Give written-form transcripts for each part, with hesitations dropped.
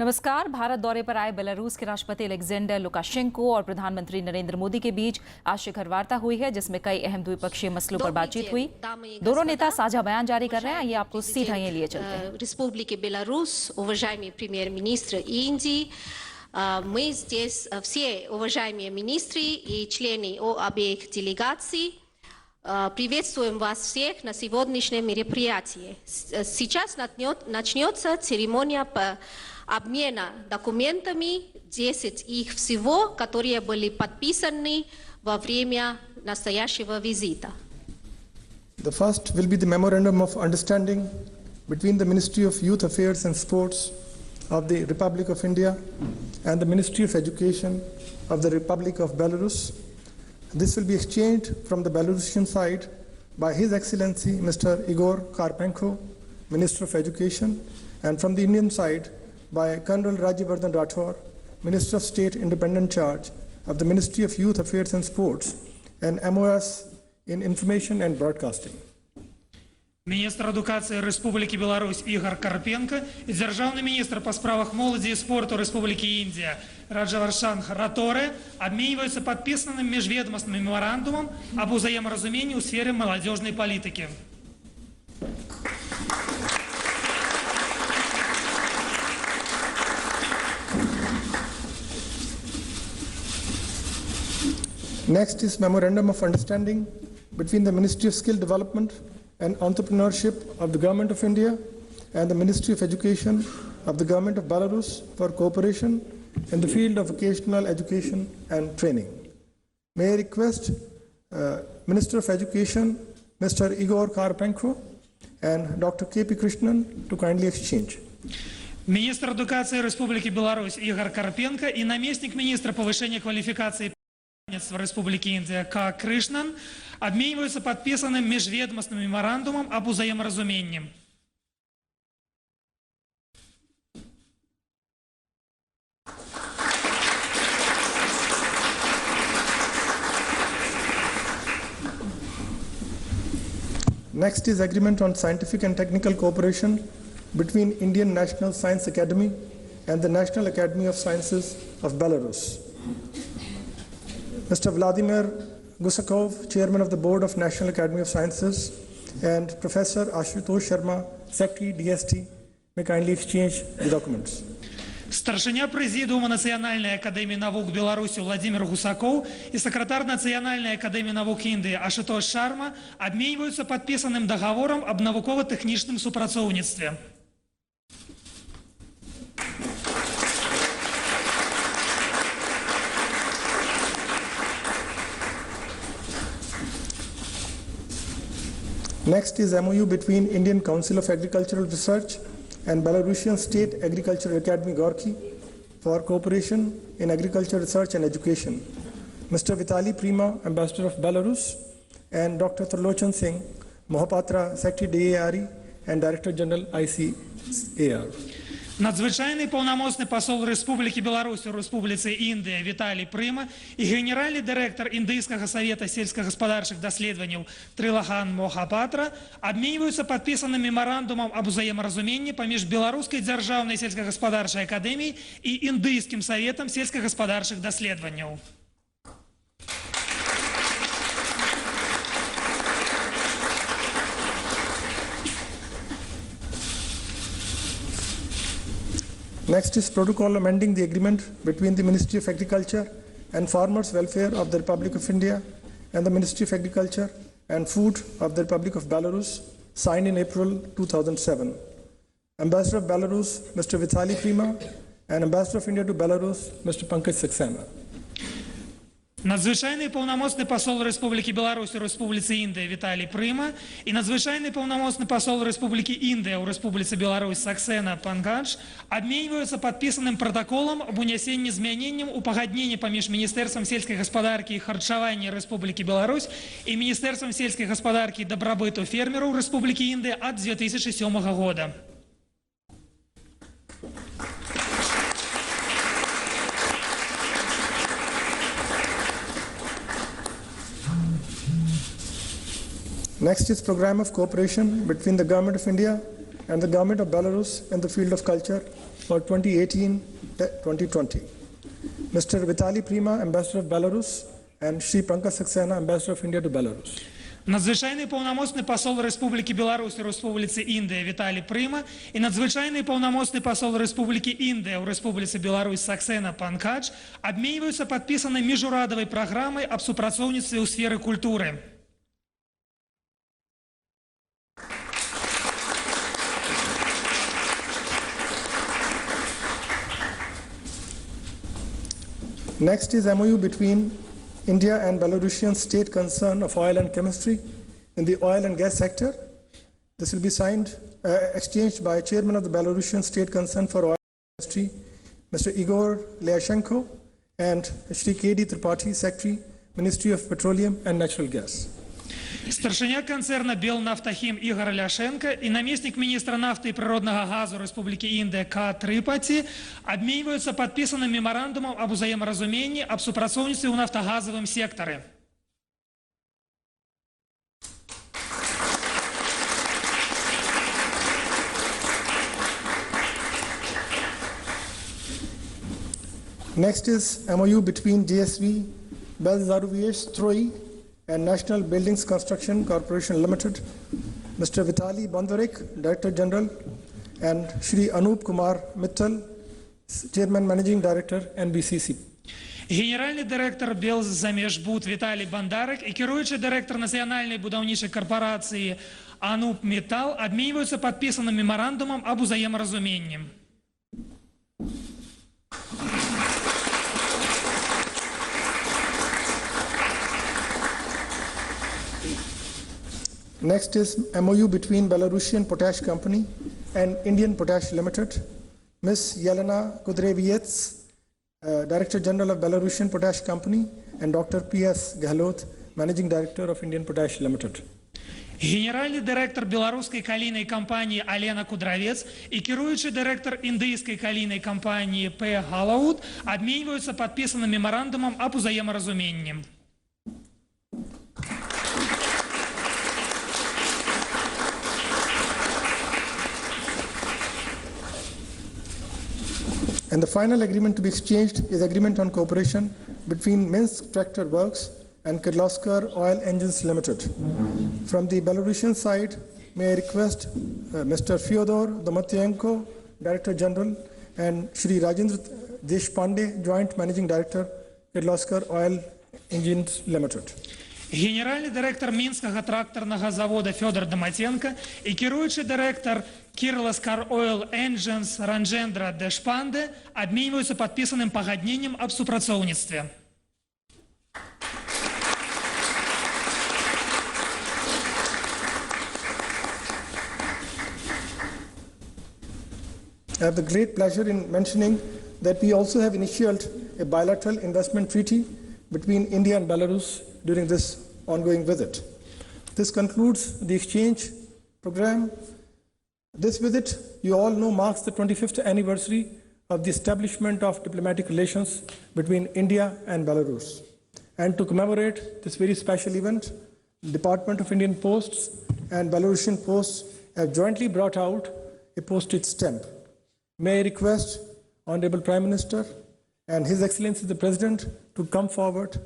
नमस्कार। भारत दौरे पर आए बेलारूस के राष्ट्रपति अलेक्जेंडर लुकाशेंको और प्रधानमंत्री नरेंद्र मोदी के बीच आज शिखर वार्ता हुई है, जिसमें कई अहम द्विपक्षीय मसलों पर बातचीत हुई। दोनों नेता साझा बयान जारी कर रहे हैं। ये आपको सीधा ये लिए चलते हैं। Республики Беларусь, уважаемый премьер-министр Индии, мы здесь все уважаемые министры и члены обеих делегаций. Приветствуем вас всех на сегодняшнем мероприятии. Сейчас начнется церемония по обмена документами, 10 их всего, которые были подписаны во время настоящего визита. The first will be the Memorandum of Understanding between the Ministry of Youth Affairs and Sports of the Republic of India and the Ministry of Education of the Republic of Belarus. This will be exchanged from the Belarusian side by His Excellency Mr. Igor Karpenko, Minister of Education, and from the Indian side by Colonel Rajya, Minister of State Independent Charge of the Ministry of Youth Affairs and Sports and MOS in Information and Broadcasting. Міністр адукації Республіки Білорусь Ігор Карпенко і державний міністр по справах молоді і спорту Республіки Індія Раджа Раторе обмінюються підписаним міжвідомственним меморандумом об взаєморозумінні у сфері молодіжної політики. Next is Memorandum of Understanding between the Ministry of Skill Development and Entrepreneurship of the Government of India and the Ministry of Education of the Government of Belarus for cooperation in the field of vocational education and training. May I request Minister of Education, Mr. Igor Karpenko and Dr. K.P. Krishnan to kindly exchange. Министр адукації Республіки Білорусь Ігор Карпенко і наместник міністра повищення кваліфікації в Республике Индия К. Кришнан обмениваются подписанным межведомственным меморандумом об взаиморазумении. Next is agreement on scientific and technical cooperation between Indian National Science Academy and the National Academy of Sciences of Belarus. Mr. Vladimir Gusakov, Chairman of the Board of National Academy of Sciences, and Professor Ashutosh Sharma, Secretary DST, may kindly exchange the documents. Старшиня Президиума Национальной академии наук Беларуси Владимир Гусаков и секретарь Национальной академии наук Индии Ашутош Шарма обмениваются подписанным договором об науково-технічним супрацовництві. Next is MOU between Indian Council of Agricultural Research and Belarusian State Agricultural Academy Gorky for cooperation in agriculture research and education. Mr. Vitali Prima, Ambassador of Belarus, and Dr. Trlochan Singh Mohapatra, Secretary DARE and Director General ICAR. Надзвичайний повномасний посол Республіки Білорусь у Республіці Індія Віталій Прима і генеральний директор Індійського совета сільськогосподарчих досліджень Трилахан Мохапатра обмінюються підписаним меморандумом об взаєморозумінні поміж Білоруською державною сільськогосподарчою академією і Індійським советом сільськогосподарчих досліджень. Next is protocol amending the agreement between the Ministry of Agriculture and Farmers' Welfare of the Republic of India and the Ministry of Agriculture and Food of the Republic of Belarus, signed in April 2007. Ambassador of Belarus, Mr. Vitali Prima, and Ambassador of India to Belarus, Mr. Pankaj Saxena. Надзвичайний повномасний посол Республіки Білорусь у Республіці Індія Віталій Прима і надзвичайний повномасний посол Республіки Індія у Республіці Білорусь Саксена Пангадж обмінюються підписаним протоколом об унесенні зміненням у погодненні поміж Міністерством сільської господарки і харчування Республіки Білорусь і Міністерством сільської господарки і добробиту фермерів Республіки Індія від 2007 року. Next is program of cooperation between the Government of India and the Government of Belarus in the field of culture for 2018-2020. Mr. Vitaly Prima, Ambassador of Belarus, and Shri Pankaj Saxena, Ambassador of India to Belarus. Надзвичайний повномасний посол Республіки Білорусь у Республіці Індія Віталій Прима і надзвичайний повномасний посол Республіки Індія у Республіці Білорусь Саксена Панкадж обмениваются подписанной международной программой об супрацоўніцтве ў сферы культуры. Next is MOU between India and Belarusian state concern of oil and chemistry in the oil and gas sector. This will be exchanged by Chairman of the Belarusian state concern for oil and chemistry, Mr. Igor Lukashenko, and Shri K.D. Tripathi, Secretary, Ministry of Petroleum and Natural Gas. Старшиня концерна Белнафтахим Игорь Ляшенко и наместник министра нафты и природного газа Республики Индия К. Трипати обмениваются подписанным меморандумом об взаиморазумении об супрацоўніцтве ў нафтагазовым секторе. Next is MOU between DSV, Belzaruvies Troi, and National Buildings Construction Corporation Limited, Mr. Vitaly Bondarik, Director General, and Shri Anup Kumar Mittal, Chairman Managing Director, NBCC. Генеральний директор Белзамежбуд Віталій Бандарик і керуючий директор Національної будівничої корпорації Ануп Мітал обмінюються підписаним меморандумом об взаєморозумінні. Next is MOU between Belarusian Potash Company and Indian Potash Limited. Ms. Yelena Kudreviets, Director General of Belarusian Potash Company, and Dr. P.S. Gehlot, Managing Director of Indian Potash Limited. Генеральний директор білоруської калійної компанії Алена Кудравець і керуючий директор індійської калійної компанії П. Галаут обмінюються підписаним меморандумом об взаєморозумінні. And the final agreement to be exchanged is agreement on cooperation between Minsk Tractor Works and Kirloskar Oil Engines Limited. From the Belarusian side, may I request Mr. Fyodor Domatyenko, Director General, and Shri Rajendra Deshpande, Joint Managing Director, Kirloskar Oil Engines Limited. Генеральний директор Мінського тракторного заводу Федор Доматенко і керуючий директор Kirloskar Oil Engines Rajendra Deshpande обмениваются подписанным погоднением об супрацоўніцтве. I have the great pleasure in mentioning that we also have initiated a bilateral investment treaty between India and Belarus during this ongoing visit. This concludes the exchange program. This visit, you all know, marks the 25th anniversary of the establishment of diplomatic relations between India and Belarus. And to commemorate this very special event, the Department of Indian Posts and Belarusian Posts have jointly brought out a postage stamp. May I request Honorable Prime Minister and His Excellency the President to come forward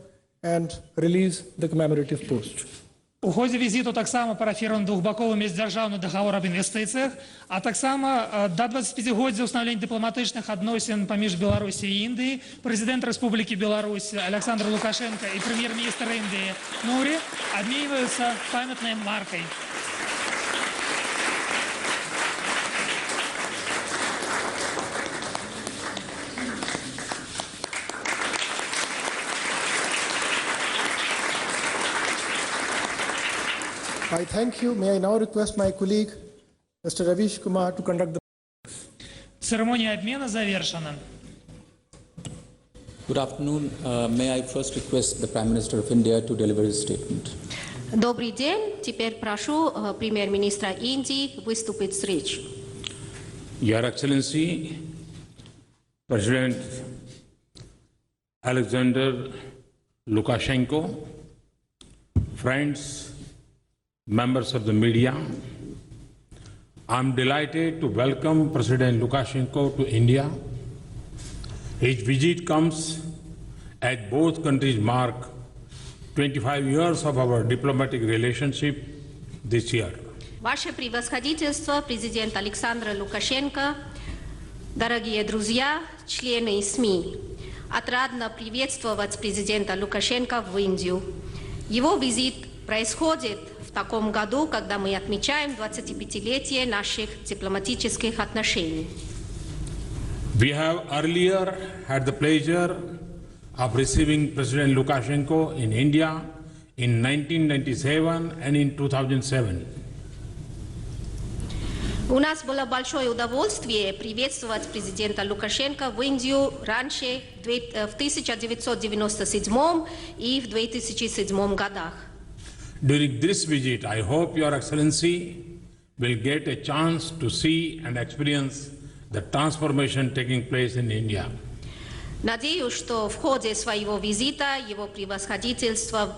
and release the commemorative post. У ході візиту так само парафірован двохбаковий міждержавний договор об інвестиціях, а так само до 25-годдя установлення дипломатичних відносин поміж Білорусі і Індії президент Республіки Білорусь Олександр Лукашенко і прем'єр-міністр Індії Нурі обмінюються пам'ятною маркою. I thank you. May I now request my colleague, Mr. Ravish Kumar, to conduct the... Церемония обмена завершена. Good afternoon. May I first request the Prime Minister of India to deliver his statement. Добрый день. Теперь прошу премьер-министра Индии выступить с речью. Your Excellency, President Alexander Lukashenko, friends, members of the media, I'm delighted to welcome President Lukashenko to India. His visit comes as both countries mark 25 years of our diplomatic relationship this year. Ваше превосходительство, президент Александр Лукашенко, дорогие друзья, члены СМИ, отрадно приветствовать президента Лукашенко в Индию. Его визит происходит в таком году, когда мы отмечаем 25-летие наших дипломатических отношений. We have earlier had the pleasure of receiving President Lukashenko in India in 1997 and in 2007. У нас было большое удовольствие приветствовать президента Лукашенко в Индию раньше, в 1997 и в 2007 годах. During this visit, I hope Your Excellency will get a chance to see and experience the transformation taking place in India. Надеюсь, что в ходе своего визита его превосходительство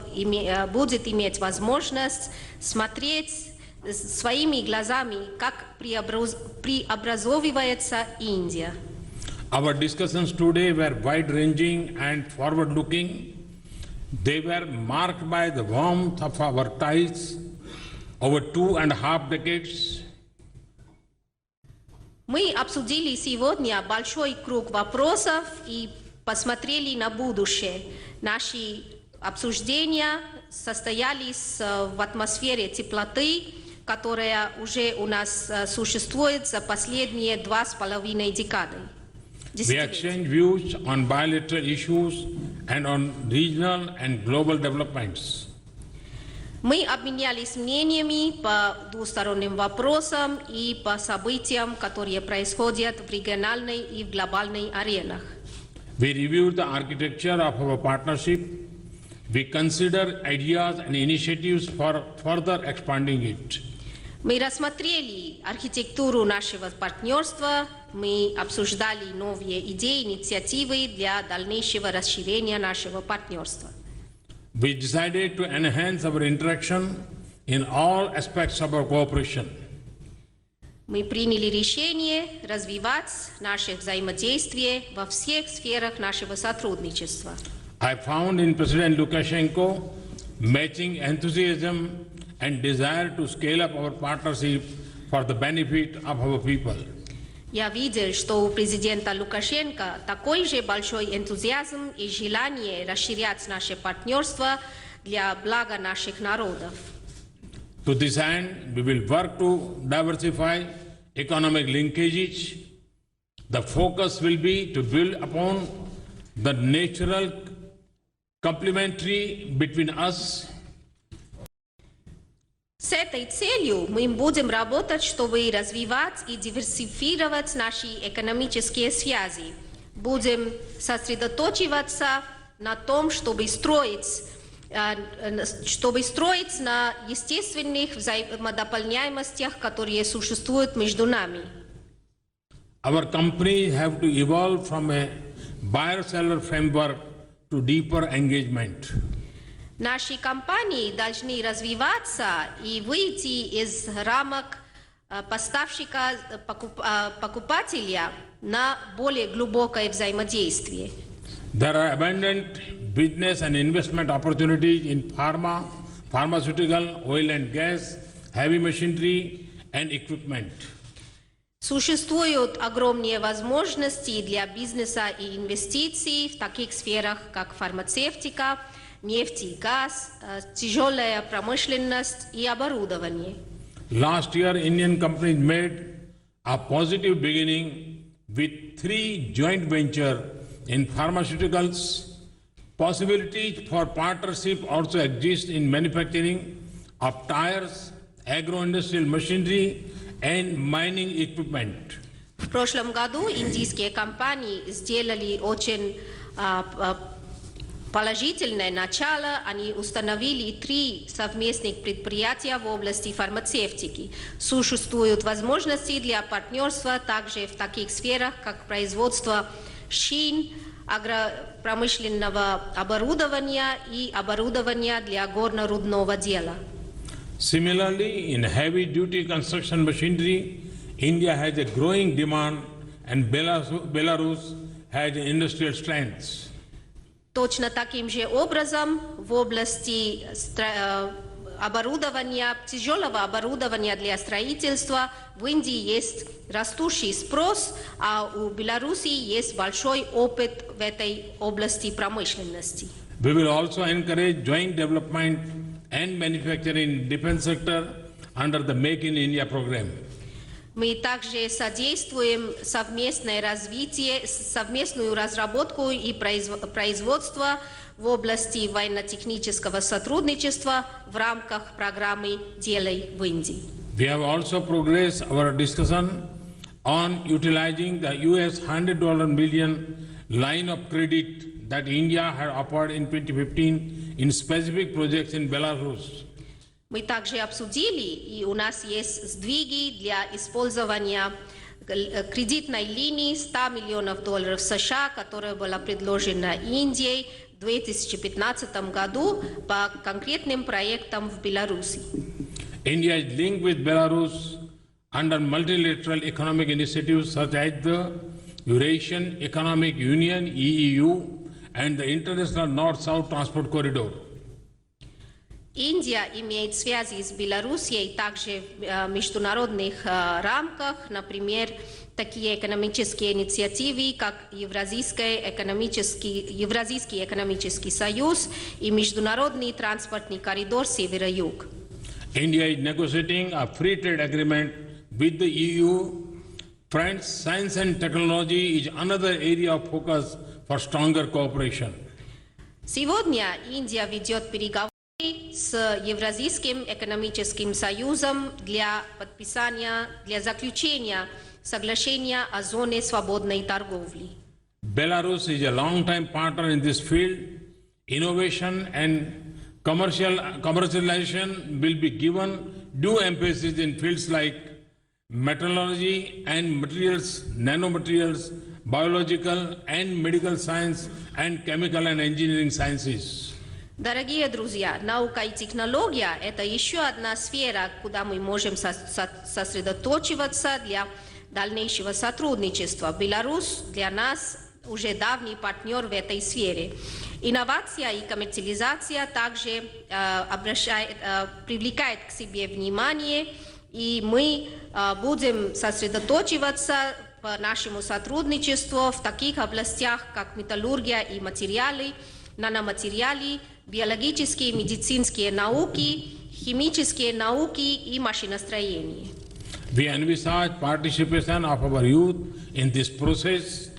будет иметь возможность смотреть своими глазами, как преобразовывается Индия. Our discussions today were wide-ranging and forward-looking. They were marked by the warmth of our ties over 2.5 decades. Мы обсудили сегодня большой круг вопросов и посмотрели на будущее. Наши обсуждения состоялись в атмосфере теплоты, которая уже у нас существует за последние 2,5 декады. We exchange views on bilateral issues and on regional and global developments. Мы обменялись мнениями по двусторонним вопросам и по событиям, которые происходят в региональной и в глобальной аренах. We reviewed the architecture of our partnership. We considered ideas and initiatives for further expanding it. Мы рассмотрели архитектуру нашего партнерства, мы обсуждали новые идеи, инициативы для дальнейшего расширения нашего партнерства. We decided to enhance our interaction in all aspects of our cooperation. Мы приняли решение развивать наше взаимодействие во всех сферах нашего сотрудничества. I found in President Lukashenko matching enthusiasm and desire to scale up our partnership for the benefit of our people. Я видел, что у президента Лукашенко такой же большой энтузиазм и желание расширять наше партнерство для блага наших народов. To this end, we will work to diversify economic linkages. The focus will be to build upon the natural complementary between us. С этой целью мы будем работать, чтобы развивать и диверсифицировать наши экономические связи. Будем сосредоточиваться на том, чтобы строить на естественных взаимодополняемостях, которые существуют между нами. Our companies have to evolve from a buyer-seller framework to deeper engagement. Наши компании должны развиваться и выйти из рамок поставщика-покупателя на более глубокое взаимодействие. There are abundant business and investment opportunities in pharma, pharmaceutical, oil and gas, heavy machinery and equipment. Существуют огромные возможности для бизнеса и инвестиций в таких сферах, как фармацевтика, нефть и газ, тяжелая промышленность и оборудование. Last year, Indian companies made a positive beginning with 3 joint ventures in pharmaceuticals. Possibilities for partnership also exist in manufacturing of tires, agro-industrial machinery and mining equipment. В прошлом году индийские компании сделали очень положительное начало. Они установили 3 совместных предприятия в области фармацевтики. Существуют возможности для партнерства также в таких сферах, как производство шин, агропромышленного оборудования и оборудования для горно-рудного дела. Similarly, in heavy-duty construction machinery, India has a growing demand and Belarus has industrial strengths. Точно таким же образом в области оборудования, тяжелого оборудования для строительства в Индии есть растущий спрос, а у Беларуси есть большой опыт в этой области промышленности. We will also encourage joint development and manufacturing in defense sector under the Make in India program. Мы также содействуем совместное развитие, совместную разработку и производство в области военно-технического сотрудничества в рамках программы «Делай в Индии». We have also progressed our discussion on utilizing the US $100 million line of credit that India had offered in 2015 in specific projects in Belarus. Мы также обсудили, и у нас есть сдвиги для использования кредитной линии $100 миллионов США, которая была предложена Индией в 2015 году по конкретным проектам в Беларуси. India is linked with Belarus under multilateral economic initiatives such as the Eurasian Economic Union (EEU) and the International North-South Transport Corridor. Индия имеет связи с Белоруссией также в международных рамках, например, такие экономические инициативы, как Евразийский экономический союз и Международный транспортный коридор Севера-Юг. India is negotiating a free trade agreement with the EU. Friends, science and technology is another area of focus for stronger cooperation. Сегодня Индия ведет переговоры с Евразийским экономическим союзом для заключения соглашения о зоне свободной торговли. Belarus is a long-time partner in this field. Innovation and commercialization will be given due emphasis in fields like metallurgy and materials, nanomaterials, biological and medical science, and chemical and engineering sciences. Дорогие друзья, наука и технология – это еще одна сфера, куда мы можем сосредоточиваться для дальнейшего сотрудничества. Беларусь для нас уже давний партнер в этой сфере. Инновация и коммерциализация также привлекает к себе внимание, и мы будем сосредоточиваться по нашему сотрудничеству в таких областях, как металлургия и материалы, наноматериалы, биологические и медицинские науки, химические науки и машиностроение. We envisage participation of our youth in this process.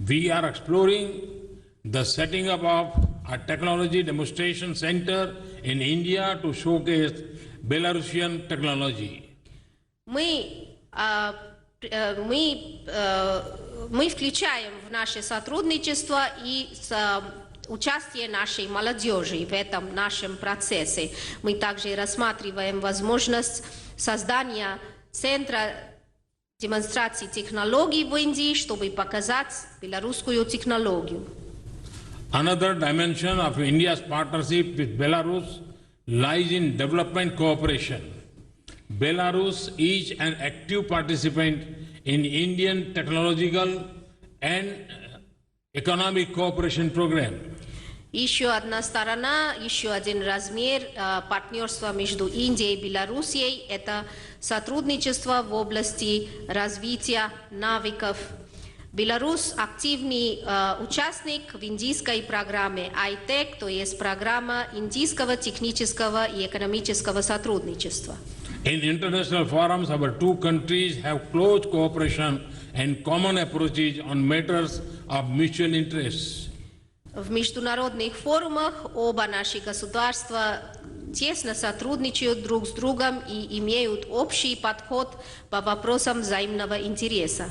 We are exploring the setting up of a technology demonstration center in India to showcase Belarusian technology. Мы включаем в наше сотрудничество и участие нашей молодежи в этом нашем процессе. Мы также рассматриваем возможность создания центра демонстрации технологий в Индии, чтобы показать белорусскую технологию. Another dimension of India's partnership with Belarus lies in development cooperation. Belarus is an active participant in Indian technological and economic cooperation program. Еще одна сторона, еще один размер партнерства между Индией и Белоруссией – это сотрудничество в области развития навыков. Беларусь – активный участник в индийской программе ITEC, то есть программа индийского технического и экономического сотрудничества. In international forums, our two countries have close cooperation and common approaches on matters of mutual interest. В международных форумах оба наши государства тесно сотрудничают друг с другом и имеют общий подход по вопросам взаимного интереса.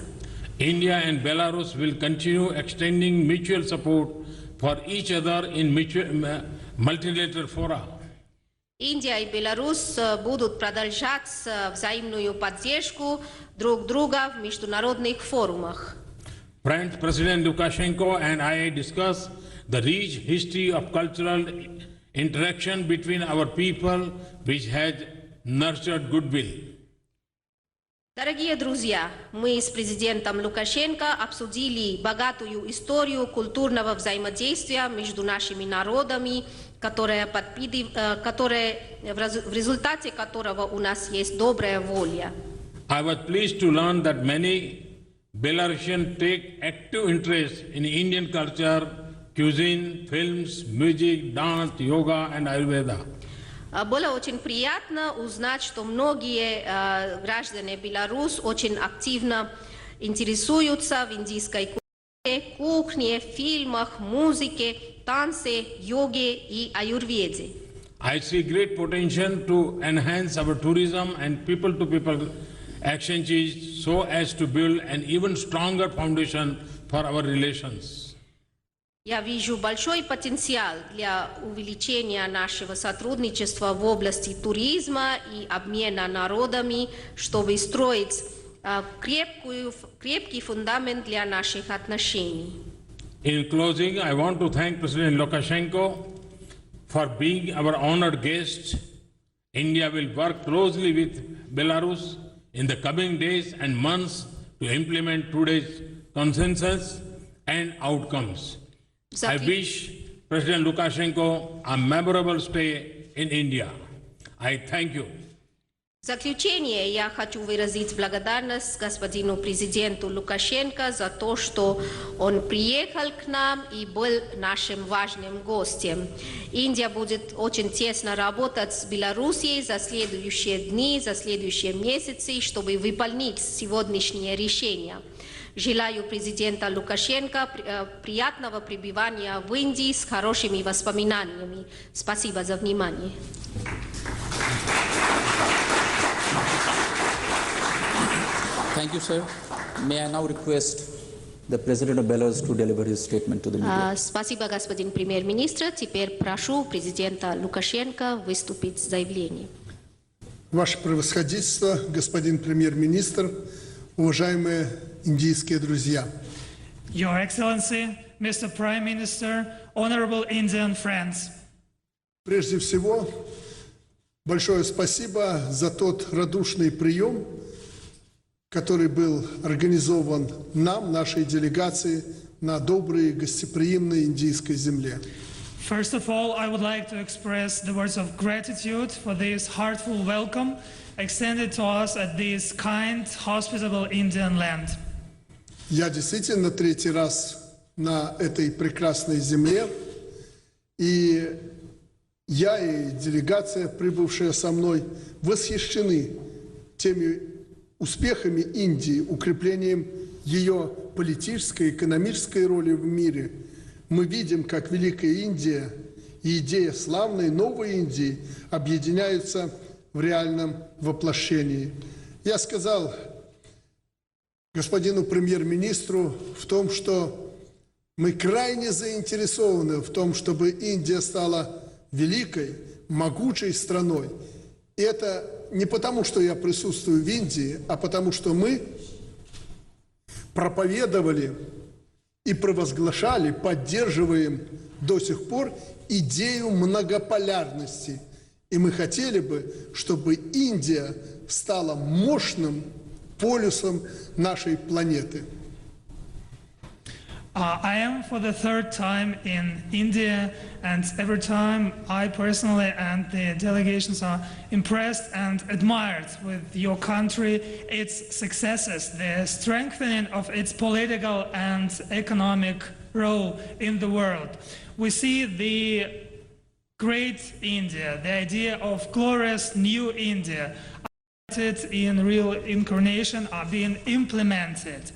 India and Belarus will continue extending mutual support for each other in multilateral fora. Индия и Беларусь будут продолжать взаимную поддержку друг друга в международных форумах. French President Lukashenko and I discussed the rich history of cultural interaction between our people, which has nurtured goodwill. Дорогие друзья, мы с президентом Лукашенко обсудили богатую историю культурного взаимодействия между нашими народами, в результате которого у нас есть добрая воля. I was pleased to learn that many Belarusians take active interest in Indian culture, cuisine, films, music, dance, yoga and Ayurveda. Было очень приятно узнать, что многие граждане Беларуси очень активно интересуются в индийской кухне, фильмах, музыке, танце, йоге и аюрведе. I see great potential to enhance our tourism and people-to-people exchanges so as to build an even stronger foundation for our relations. Я вижу большой потенциал для увеличения нашего сотрудничества в области туризма и обмена народами, чтобы строить крепкий фундамент для наших отношений. In closing, I want to thank President Lukashenko for being our honored guest. India will work closely with Belarus in the coming days and months to implement today's consensus and outcomes. I wish President Lukashenko a memorable stay in India. I thank you. В заключение я хочу выразить благодарность господину президенту Лукашенко за то, что он приехал к нам и был нашим важным гостем. Индия будет очень тесно работать с Белоруссией за следующие дни, за следующие месяцы, чтобы выполнить сегодняшние решения. Желаю президента Лукашенко приятного пребывания в Индии с хорошими воспоминаниями. Спасибо за внимание. Thank you, sir. May I now request the President of Belarus to deliver his statement to the media. Спасибо, господин премьер-министр. Теперь прошу президента Лукашенко выступить с заявлением. Ваше превосходительство, господин премьер-министр, уважаемые индийские друзья. Your Excellency, Mr. Prime Minister, honorable Indian friends. Прежде всего, большое спасибо за тот радушный прием, который был организован нам, нашей делегации, на доброй гостеприимной индийской земле. First of all, I would like to express the words of gratitude for this heartful welcome extended to us at this kind, hospitable Indian land. Я действительно третий раз на этой прекрасной земле, и я и делегация, прибывшая со мной, восхищены теми успехами Индии, укреплением ее политической, экономической роли в мире. Мы видим, как Великая Индия и идея славной новой Индии объединяются в реальном воплощении. Я сказал господину премьер-министру в том, что мы крайне заинтересованы в том, чтобы Индия стала великой, могучей страной. И это не потому, что я присутствую в Индии, а потому, что мы проповедовали и провозглашали, поддерживаем до сих пор идею многополярности. И мы хотели бы, чтобы Индия стала мощным полюсом нашей планеты. I am for the third time in India, and every time I personally and the delegations are impressed and admired with your country, its successes, the strengthening of its political and economic role in the world. We see the great India, the idea of glorious new India, in real incarnation are being implemented.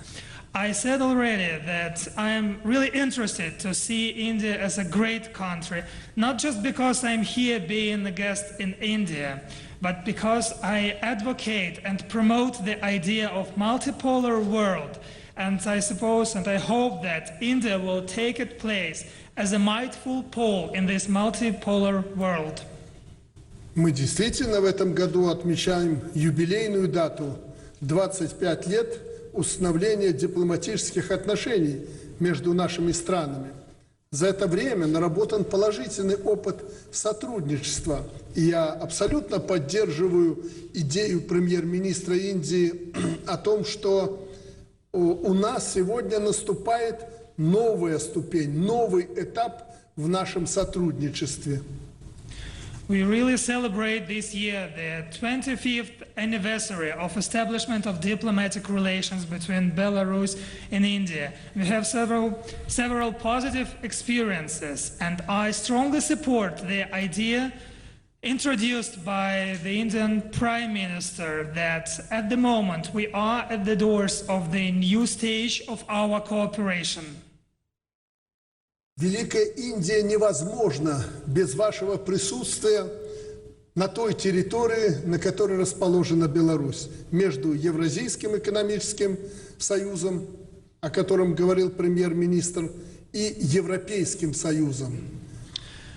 I said already that I am really interested to see India as a great country, not just because I'm here being a guest in India, but because I advocate and promote the idea of multipolar world. And I suppose and I hope that India will take its place as a mindful pole in this multipolar world. Мы действительно в этом году отмечаем юбилейную дату – 25 лет установления дипломатических отношений между нашими странами. За это время наработан положительный опыт сотрудничества. И я абсолютно поддерживаю идею премьер-министра Индии о том, что у нас сегодня наступает новая ступень, новый этап в нашем сотрудничестве. We really celebrate this year the 25th anniversary of establishment of diplomatic relations between Belarus and India. We have several positive experiences, and I strongly support the idea introduced by the Indian Prime Minister that at the moment we are at the doors of the new stage of our cooperation. Великая Индия невозможна без вашего присутствия на той территории, на которой расположена Беларусь, между Евразийским экономическим союзом, о котором говорил премьер-министр, и Европейским союзом.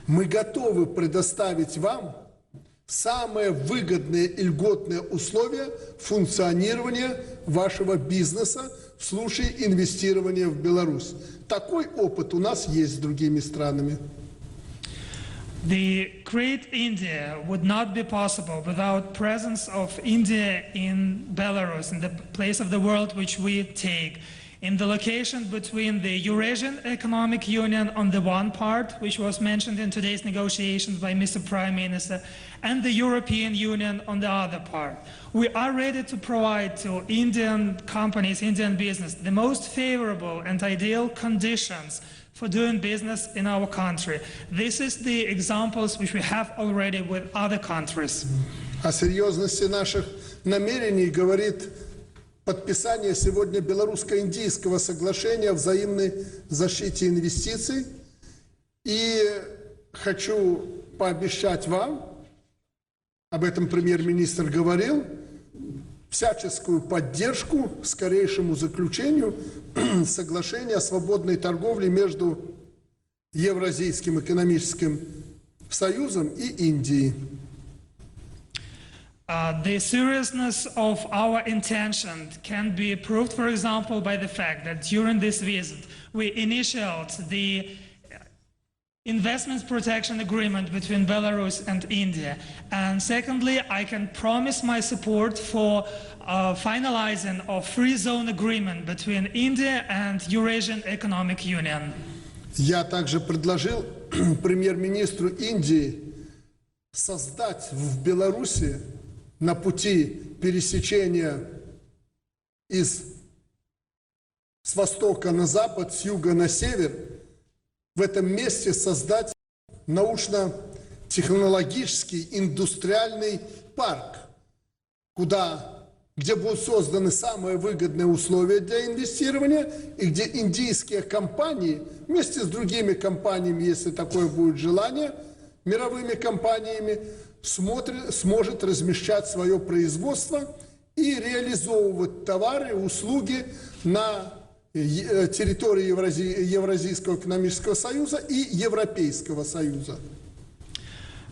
Мы готовы предоставить вам самые выгодные и льготные условия функционирования вашего бизнеса в случае инвестирования в Беларусь. Такой опыт у нас есть с другими странами. The great India would not be possible without presence of India in Belarus, in the place of the world which we take, in the location between the Eurasian Economic Union on the one part, which was mentioned in today's negotiations by Mr. Prime Minister, and the European Union on the other part. We are ready to provide to Indian companies, Indian business, the most favorable and ideal conditions for doing business in our country. This is the examples which we have already with other countries. О серьезности наших намерений говорит подписание сегодня белорусско-индийского соглашения о взаимной защите инвестиций. И хочу пообещать вам, об этом премьер-министр говорил, всяческую поддержку скорейшему заключению соглашения о свободной торговле между Евразийским экономическим союзом и Индией. The seriousness of our intention can be proved, for example, by the fact that during this visit we initiated the investment protection agreement between Belarus and India. And secondly, I can promise my support for finalizing a free zone agreement between India and Eurasian Economic Union. Я также предложил премьер-министру Индии создать в Беларуси на пути пересечения с востока на запад, с юга на север, в этом месте создать научно-технологический индустриальный парк, где будут созданы самые выгодные условия для инвестирования и где индийские компании вместе с другими компаниями, если такое будет желание, мировыми компаниями, сможет размещать свое производство и реализовывать товары и услуги на территории Евразийского экономического союза и Европейского союза.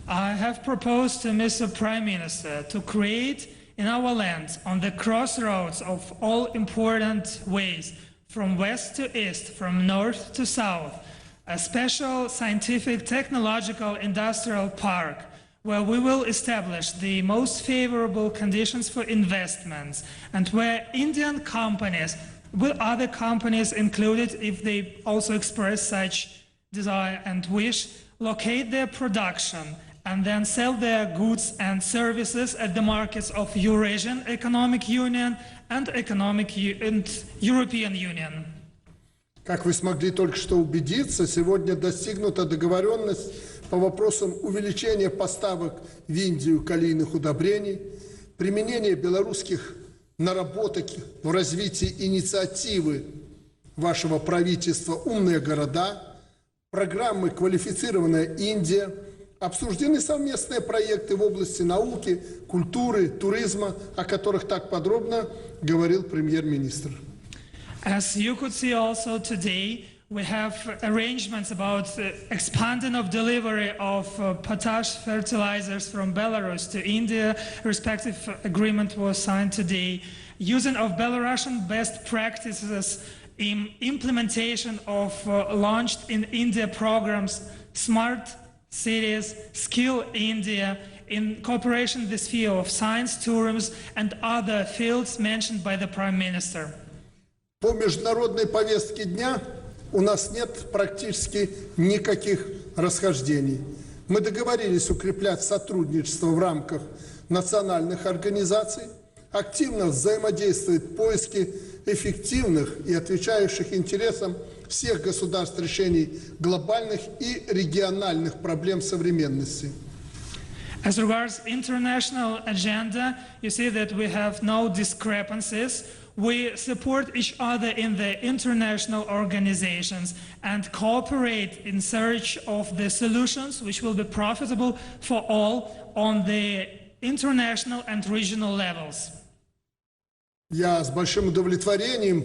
I have proposed to Mr. Prime Minister to create in our land, on the crossroads of all important ways, from west to east, from north to south, a special scientific, technological, industrial park where we will establish the most favorable conditions for investments and where Indian companies, with other companies included if they also express such desire and wish, locate their production and then sell their goods and services at the markets of Eurasian Economic Union and European Union. Как вы смогли только что убедиться, сегодня достигнута договоренность по вопросам увеличения поставок в Индию калийных удобрений, применения белорусских наработок в развитии инициативы вашего правительства «Умные города», программы «Квалифицированная Индия», обсуждены совместные проекты в области науки, культуры, туризма, о которых так подробно говорил премьер-министр. As you could see also today, we have arrangements about expanding of delivery of potash fertilizers from Belarus to India. A respective agreement was signed today. Using of Belarusian best practices implementation of launched in India programs, Smart Cities, Skill India, in cooperation in the sphere of science, tourism and other fields mentioned by the Prime Minister. По международной повестке дня у нас нет практически никаких расхождений. Мы договорились укреплять сотрудничество в рамках национальных организаций, активно взаимодействовать в поиске эффективных и отвечающих интересам всех государств решений глобальных и региональных проблем современности. As regards international agenda, you see that we have no discrepancies. We support each other in the international organizations and cooperate in search of the solutions which will be profitable for all on the international and regional levels. Я с большим удовлетворением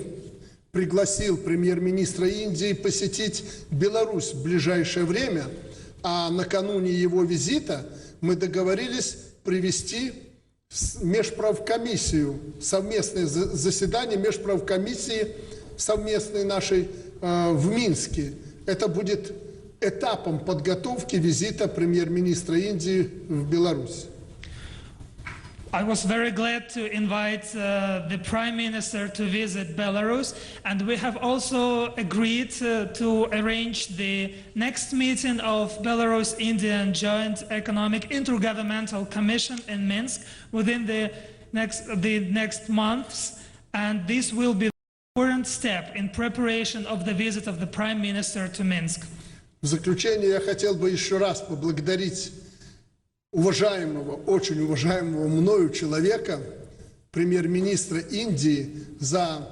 пригласил премьер-министра Индии посетить Беларусь в ближайшее время, а накануне его визита мы договорились провести межправкомиссию, совместное заседание межправкомиссии совместной нашей в Минске. Это будет этапом подготовки визита премьер-министра Индии в Беларусь. I was very glad to invite the Prime Minister to visit Belarus, and we have also agreed to arrange the next meeting of Belarus-Indian Joint Economic Intergovernmental Commission in Minsk within the next months, and this will be an important step in preparation of the visit of the Prime Minister to Minsk. В заключение я хотел бы еще раз поблагодарить уважаемого, очень уважаемого мною человека, премьер-министра Индии, за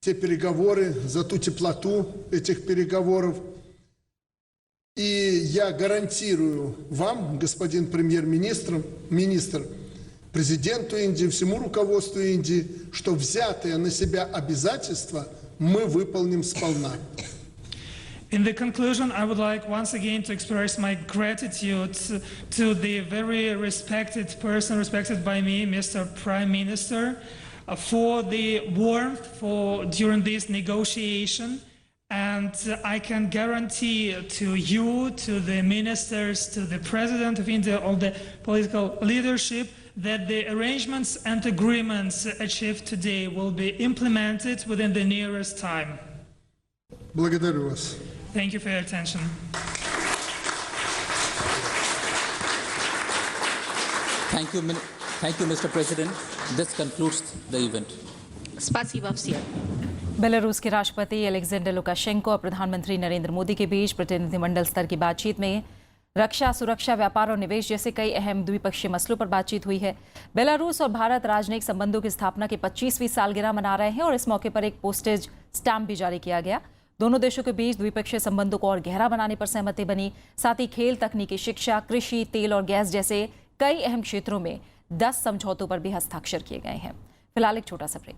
те переговоры, за ту теплоту этих переговоров. И я гарантирую вам, господин премьер-министр, президенту Индии, всему руководству Индии, что взятые на себя обязательства мы выполним сполна. In the conclusion, I would like once again to express my gratitude to the very respected person, respected by me, Mr. Prime Minister, for the warmth during this negotiation. And I can guarantee to you, to the ministers, to the President of India, all the political leadership, that the arrangements and agreements achieved today will be implemented within the nearest time. Благодарю вас. Thank you for your attention. Thank you, Mr. President. This concludes the event. Спасибо всем. Belarus के राष्ट्रपति Alexander Lukashenko और प्रधानमंत्री नरेंद्र मोदी के बीच प्रतिनिधिमंडल स्तर की बातचीत में रक्षा, सुरक्षा, व्यापार और निवेश जैसे कई अहम द्विपक्षीय मसलों पर बातचीत हुई है। बेलारूस और भारत राजनयिक संबंधों की स्थापना की 25वीं सालगिरह मना रहे हैं और इस मौके पर एक पोस्टेज स्टैंप भी जारी किया गया। दोनों देशों के बीच द्विपक्षीय संबंधों को और गहरा बनाने पर सहमति बनी। साथ ही खेल, तकनीकी शिक्षा, कृषि, तेल और गैस जैसे कई अहम क्षेत्रों में 10 समझौतों पर भी हस्ताक्षर किए गए हैं। फिलहाल एक छोटा सा ब्रेक।